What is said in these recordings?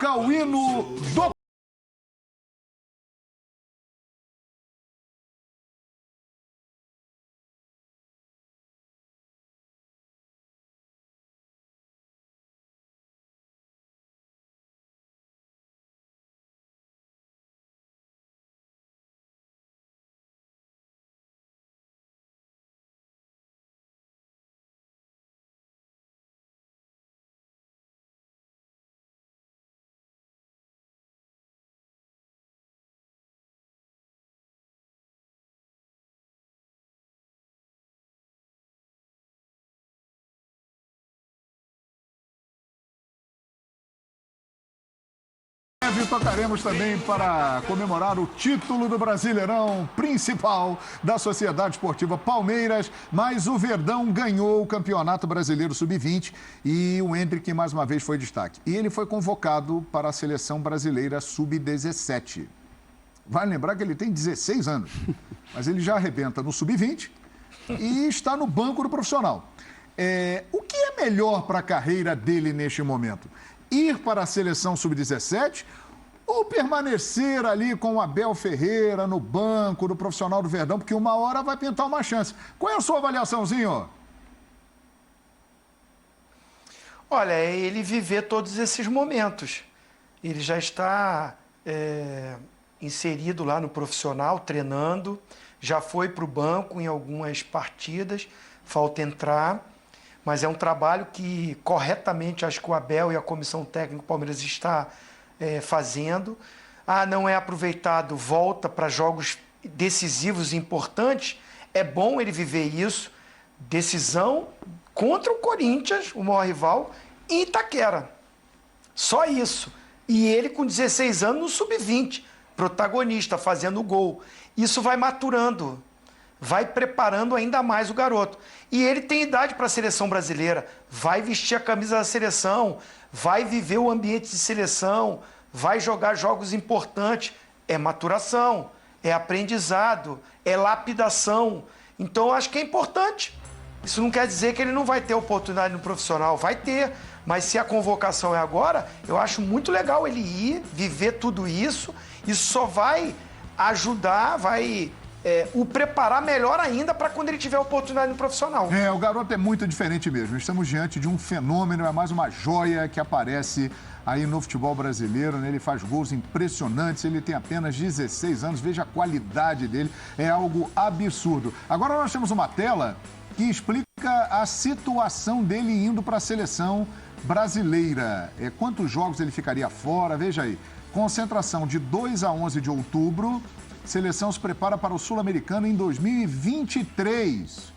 Toca o hino do... Tocaremos também para comemorar o título do Brasileirão principal da Sociedade Esportiva Palmeiras, mas o Verdão ganhou o Campeonato Brasileiro Sub-20 e o Endrick mais uma vez foi destaque. E ele foi convocado para a Seleção Brasileira Sub-17. Vale lembrar que ele tem 16 anos, mas ele já arrebenta no Sub-20 e está no banco do profissional. O que é melhor para a carreira dele neste momento? Ir para a Seleção Sub-17 ou permanecer ali com o Abel Ferreira no banco do profissional do Verdão, porque uma hora vai pintar uma chance. Qual é a sua avaliaçãozinho? Olha, é ele viver todos esses momentos. Ele já está inserido lá no profissional, treinando, já foi para o banco em algumas partidas, falta entrar, mas é um trabalho que corretamente acho que o Abel e a comissão técnica do Palmeiras está fazendo. Não é aproveitado, volta para jogos decisivos e importantes. É bom ele viver isso. Decisão contra o Corinthians, o maior rival, em Itaquera. Só isso. E ele com 16 anos no Sub-20, protagonista, fazendo gol. Isso vai maturando, vai preparando ainda mais o garoto. E ele tem idade para a seleção brasileira, vai vestir a camisa da seleção, vai viver o ambiente de seleção, vai jogar jogos importantes. É maturação, é aprendizado, é lapidação. Então, eu acho que é importante. Isso não quer dizer que ele não vai ter oportunidade no profissional, vai ter. Mas se a convocação é agora, eu acho muito legal ele ir, viver tudo isso. Isso só vai ajudar, vai o preparar melhor ainda para quando ele tiver oportunidade no profissional. O garoto é muito diferente mesmo. Estamos diante de um fenômeno, é mais uma joia que aparece aí no futebol brasileiro, né? Ele faz gols impressionantes, ele tem apenas 16 anos, veja a qualidade dele, é algo absurdo. Agora nós temos uma tela que explica a situação dele indo para a seleção brasileira. Quantos jogos ele ficaria fora? Veja aí. Concentração de 2 a 11 de outubro. Seleção se prepara para o Sul-Americano em 2023.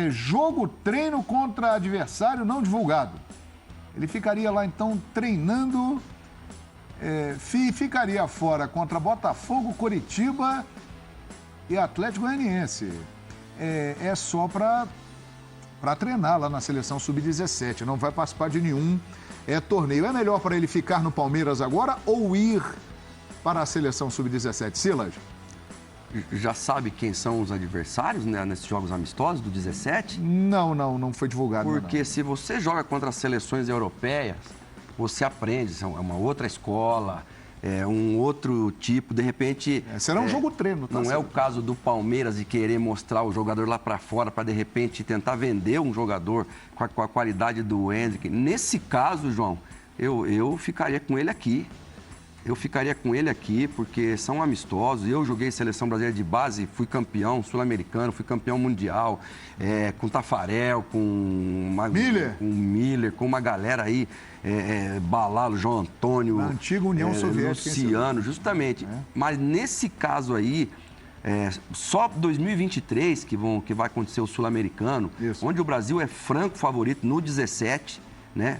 Jogo treino contra adversário não divulgado. Ele ficaria lá, então, treinando. Ficaria fora contra Botafogo, Coritiba e Atlético Goianiense. Só para treinar lá na Seleção Sub-17. Não vai participar de nenhum torneio. É melhor para ele ficar no Palmeiras agora ou ir para a Seleção Sub-17? Silas? Já sabe quem são os adversários, né, nesses jogos amistosos do 17? Não foi divulgado. Porque se você joga contra as seleções europeias, você aprende, é uma outra escola, é um outro tipo, de repente... será um jogo treino. Não é o caso do Palmeiras de querer mostrar o jogador lá para fora, para de repente tentar vender um jogador com a qualidade do Endrick. Nesse caso, João, eu ficaria com ele aqui. Eu ficaria com ele aqui, porque são amistosos. Eu joguei seleção brasileira de base, fui campeão sul-americano, fui campeão mundial, com Tafarel, com Miller, com uma galera aí, Balalo, João Antônio, na antiga União Soviética, Luciano, justamente. Mas nesse caso aí, só 2023 que vai acontecer o sul-americano, onde o Brasil é franco favorito no 17, né?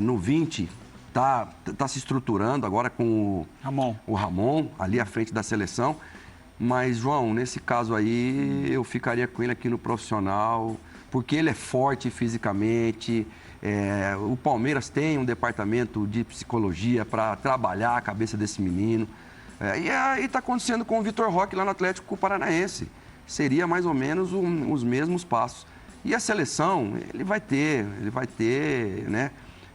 No 20... Tá se estruturando agora com o Ramon ali à frente da seleção. Mas, João, nesse caso aí, eu ficaria com ele aqui no profissional, porque ele é forte fisicamente. O Palmeiras tem um departamento de psicologia para trabalhar a cabeça desse menino. E aí está acontecendo com o Vitor Roque lá no Atlético Paranaense. Seria mais ou menos os mesmos passos. E a seleção, ele vai ter, né?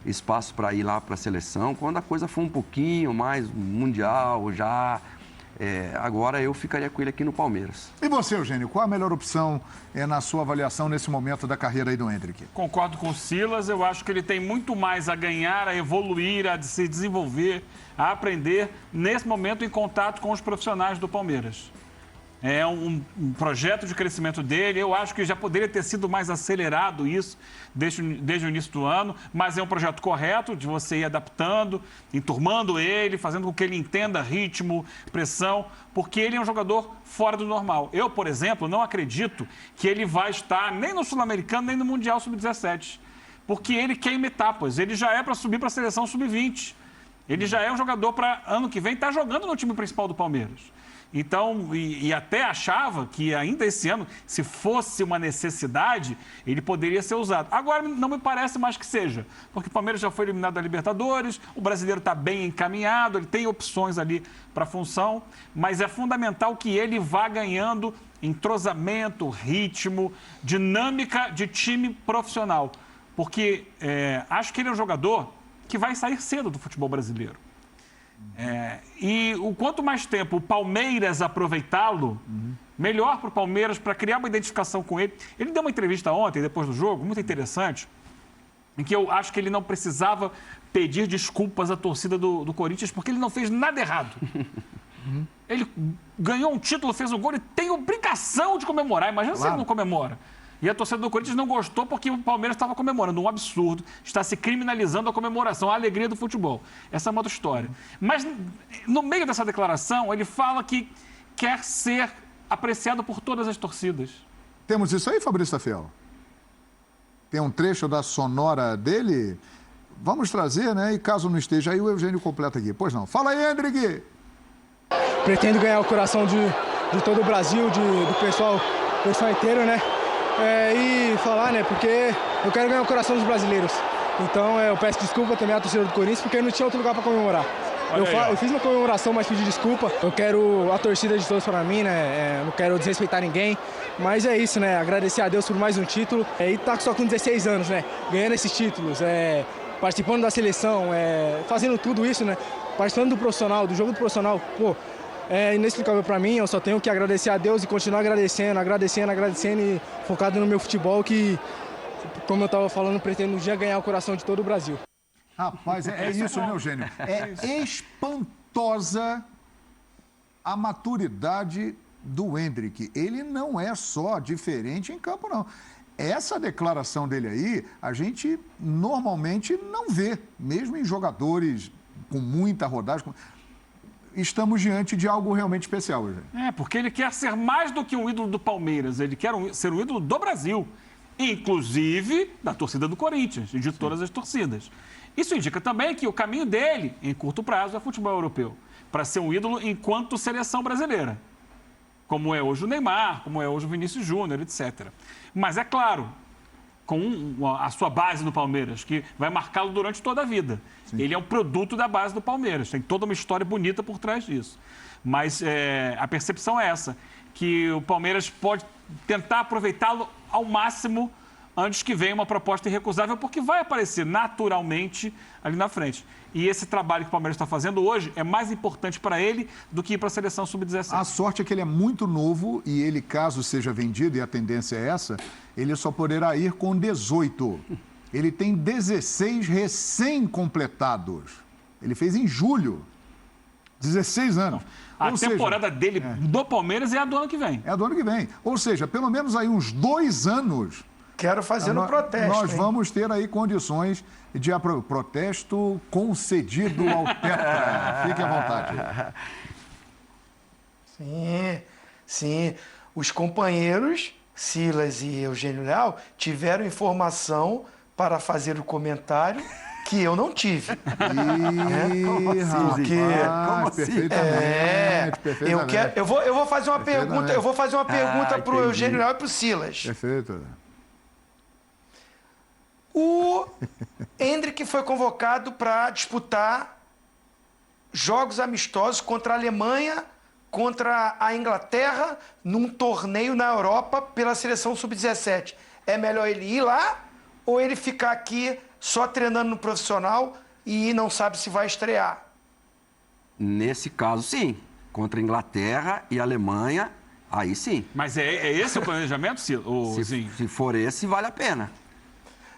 espaço para ir lá para a seleção. Quando a coisa for um pouquinho mais mundial já, agora eu ficaria com ele aqui no Palmeiras. E você, Eugênio, qual a melhor opção na sua avaliação nesse momento da carreira aí do Endrick? Concordo com o Silas, eu acho que ele tem muito mais a ganhar, a evoluir, a se desenvolver, a aprender nesse momento em contato com os profissionais do Palmeiras. É um projeto de crescimento dele, eu acho que já poderia ter sido mais acelerado isso desde o início do ano, mas é um projeto correto de você ir adaptando, enturmando ele, fazendo com que ele entenda ritmo, pressão, porque ele é um jogador fora do normal. Eu, por exemplo, não acredito que ele vai estar nem no Sul-Americano, nem no Mundial Sub-17, porque ele queima etapas, ele já é para subir para a seleção Sub-20, ele já é um jogador para ano que vem estar jogando no time principal do Palmeiras. Então, e até achava que ainda esse ano, se fosse uma necessidade, ele poderia ser usado. Agora, não me parece mais que seja, porque o Palmeiras já foi eliminado da Libertadores, o brasileiro está bem encaminhado, ele tem opções ali para a função, mas é fundamental que ele vá ganhando entrosamento, ritmo, dinâmica de time profissional, porque acho que ele é um jogador que vai sair cedo do futebol brasileiro. E o quanto mais tempo o Palmeiras aproveitá-lo, melhor para o Palmeiras, para criar uma identificação com ele. Ele deu uma entrevista ontem, depois do jogo, muito interessante, em que eu acho que ele não precisava pedir desculpas à torcida do Corinthians, porque ele não fez nada errado. Ele ganhou um título, fez um gol e tem obrigação de comemorar. Imagina se ele não comemora. E a torcida do Corinthians não gostou porque o Palmeiras estava comemorando. Um absurdo. Está se criminalizando a comemoração, a alegria do futebol. Essa é uma outra história. Mas, no meio dessa declaração, ele fala que quer ser apreciado por todas as torcidas. Temos isso aí, Fabrício Tafiel? Tem um trecho da sonora dele? Vamos trazer, né? E caso não esteja aí, o Eugênio completa aqui. Pois não. Fala aí, Endrick! Pretendo ganhar o coração de todo o Brasil, do pessoal inteiro, né? E falar, né, porque eu quero ganhar o coração dos brasileiros. Então eu peço desculpa também à torcida do Corinthians, porque não tinha outro lugar para comemorar. Eu fiz uma comemoração, mas pedi desculpa. Eu quero a torcida de todos para mim, né? Não quero desrespeitar ninguém. Mas é isso, né? Agradecer a Deus por mais um título. E tá só com 16 anos, né? Ganhando esses títulos, participando da seleção, fazendo tudo isso, né? Participando do profissional, do jogo do profissional, pô. É inexplicável para mim, eu só tenho que agradecer a Deus e continuar agradecendo e focado no meu futebol que, como eu estava falando, pretendo um dia ganhar o coração de todo o Brasil. Rapaz, é isso, né, Eugênio? É espantosa a maturidade do Endrick. Ele não é só diferente em campo, não. Essa declaração dele aí, a gente normalmente não vê, mesmo em jogadores com muita rodagem. Estamos diante de algo realmente especial, hoje. Porque ele quer ser mais do que um ídolo do Palmeiras, ele quer ser um ídolo do Brasil, inclusive da torcida do Corinthians e de todas as torcidas. Isso indica também que o caminho dele, em curto prazo, é futebol europeu, para ser um ídolo enquanto seleção brasileira, como é hoje o Neymar, como é hoje o Vinícius Júnior, etc. Mas é claro, com a sua base no Palmeiras, que vai marcá-lo durante toda a vida. Sim. Ele é um produto da base do Palmeiras, tem toda uma história bonita por trás disso. Mas a percepção é essa, que o Palmeiras pode tentar aproveitá-lo ao máximo antes que venha uma proposta irrecusável, porque vai aparecer naturalmente ali na frente. E esse trabalho que o Palmeiras está fazendo hoje é mais importante para ele do que ir para a seleção Sub-17. A sorte é que ele é muito novo e ele, caso seja vendido, e a tendência é essa, ele só poderá ir com 18. Ele tem 16 recém-completados. Ele fez em julho. 16 anos. A temporada dele do Palmeiras é a do ano que vem. É a do ano que vem. Ou seja, pelo menos aí uns 2 anos... Quero fazer no protesto. Nós vamos ter aí condições de protesto concedido ao Tetra. Fique à vontade. Sim. Os companheiros, Silas e Eugênio Leal, tiveram informação para fazer o comentário que eu não tive. Perfeitamente. Eu vou fazer uma pergunta. Eu vou fazer uma pergunta para o Eugênio Leal e para o Silas. Perfeito. O Endrick foi convocado para disputar jogos amistosos contra a Alemanha, contra a Inglaterra, num torneio na Europa pela seleção Sub-17. É melhor ele ir lá ou ele ficar aqui só treinando no profissional e não sabe se vai estrear? Nesse caso, sim. Contra a Inglaterra e a Alemanha, aí sim. Mas é esse o planejamento, Zinho? Se for esse, vale a pena.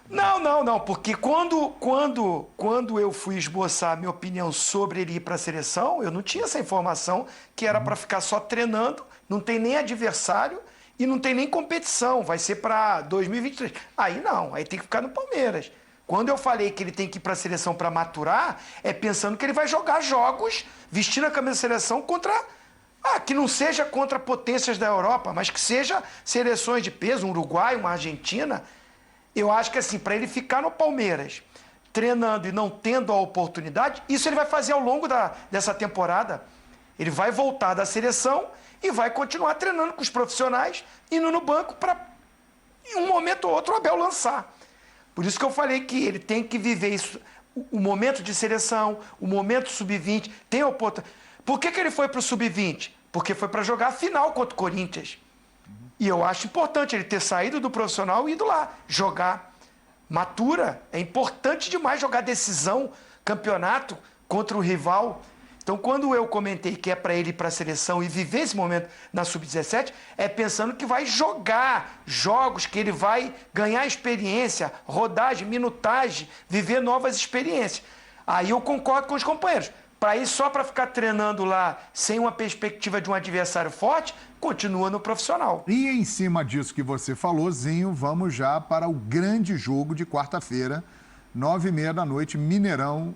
Não, porque quando eu fui esboçar a minha opinião sobre ele ir para a seleção, eu não tinha essa informação que era para ficar só treinando, não tem nem adversário e não tem nem competição, vai ser para 2023. Aí não, aí tem que ficar no Palmeiras. Quando eu falei que ele tem que ir para a seleção para maturar, é pensando que ele vai jogar jogos vestindo a camisa da seleção contra... que não seja contra potências da Europa, mas que seja seleções de peso, um Uruguai, uma Argentina. Eu acho que assim, para ele ficar no Palmeiras, treinando e não tendo a oportunidade, isso ele vai fazer ao longo dessa temporada. Ele vai voltar da seleção e vai continuar treinando com os profissionais, indo no banco para, em um momento ou outro, o Abel lançar. Por isso que eu falei que ele tem que viver isso, o momento de seleção, o momento sub-20, tem a oportunidade. Por que ele foi para o sub-20? Porque foi para jogar a final contra o Corinthians. E eu acho importante ele ter saído do profissional e ido lá jogar. Matura, é importante demais jogar decisão, campeonato contra o rival. Então, quando eu comentei que é para ele ir para a seleção e viver esse momento na Sub-17, é pensando que vai jogar jogos, que ele vai ganhar experiência, rodagem, minutagem, viver novas experiências. Aí eu concordo com os companheiros. Para ir só para ficar treinando lá sem uma perspectiva de um adversário forte, continua no profissional. E em cima disso que você falou, Zinho, vamos já para o grande jogo de quarta-feira, 9h30 da noite, Mineirão.